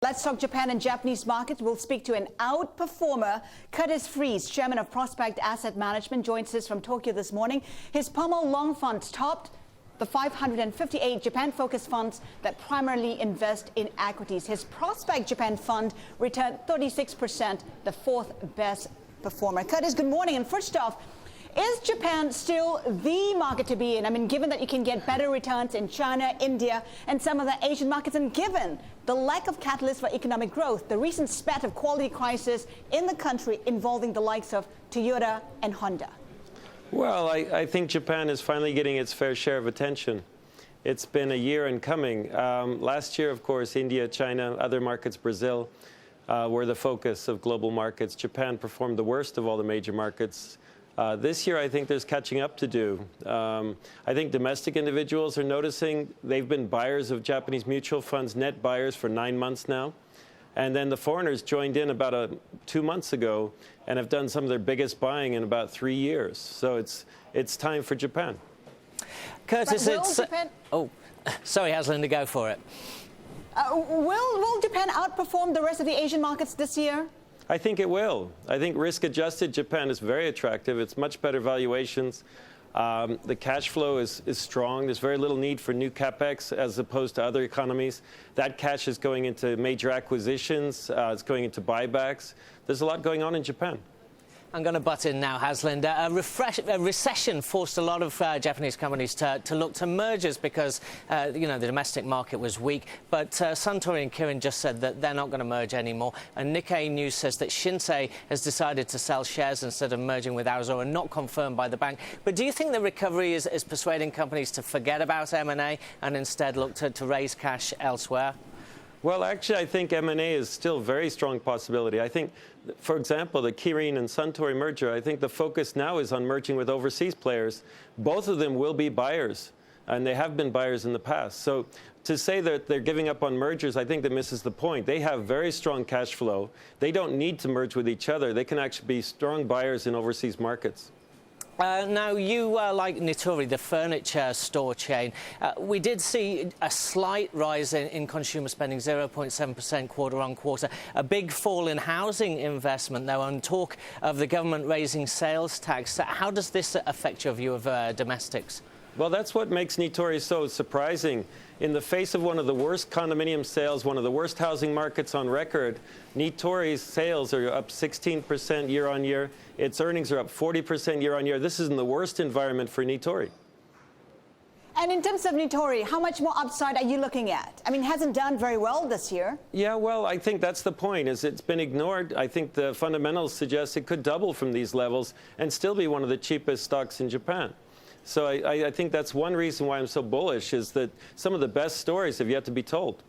Let's talk Japan and Japanese markets. We'll speak to an outperformer. Curtis Fries, chairman of Prospect Asset Management, joins us from Tokyo this morning. His Pommel Long Funds topped the 558 Japan-focused funds that primarily invest in equities. His Prospect Japan fund returned 36%, the fourth best performer. Curtis, good morning. And first off, is Japan still the market to be in? I mean, given that you can get better returns in China, India, and some of the Asian markets, and given the lack of catalyst for economic growth, the recent spat of quality crisis in the country involving the likes of Toyota and Honda? Well, I think Japan is finally getting its fair share of attention. It's been a year in coming. Last year, of course, India, China, other markets, Brazil, were the focus of global markets. Japan performed the worst of all the major markets. This year, I think there's catching up to do. I think domestic individuals are noticing they've been buyers of Japanese mutual funds, net buyers for 9 months now. And then the foreigners joined in about 2 months ago and have done some of their biggest buying in about 3 years. So it's time for Japan. Curtis, oh, sorry, Haslinda, go for it. Will Japan outperform the rest of the Asian markets this year? I think it will. I think risk-adjusted Japan is very attractive. It's much better valuations. The cash flow is strong. There's very little need for new capex as opposed to other economies. That cash is going into major acquisitions. It's going into buybacks. There's a lot going on in Japan. I'm going to butt in now, Haslinda. A recession forced a lot of Japanese companies to look to mergers because, the domestic market was weak. But Natori and Kirin just said that they're not going to merge anymore. And Nikkei News says that Shinsei has decided to sell shares instead of merging with Aozora, not confirmed by the bank. But do you think the recovery is persuading companies to forget about M&A and instead look to raise cash elsewhere? Well, actually, I think M&A is still a very strong possibility. I think, for example, the Kirin and Natori merger, I think the focus now is on merging with overseas players. Both of them will be buyers, and they have been buyers in the past. So to say that they're giving up on mergers, I think that misses the point. They have very strong cash flow. They don't need to merge with each other. They can actually be strong buyers in overseas markets. Now, you like Natori, the furniture store chain. We did see a slight rise in consumer spending, 0.7% quarter-on-quarter. A big fall in housing investment, though, and talk of the government raising sales tax. How does this affect your view of domestics? Well, that's what makes Natori so surprising. In the face of one of the worst condominium sales, one of the worst housing markets on record, Natori's sales are up 16% year-on-year. Its earnings are up 40% year-on-year. This is in the worst environment for Natori. And in terms of Natori, how much more upside are you looking at? I mean, it hasn't done very well this year. Yeah, well, I think that's the point, is it's been ignored. I think the fundamentals suggest it could double from these levels and still be one of the cheapest stocks in Japan. So I think that's one reason why I'm so bullish, is that some of the best stories have yet to be told.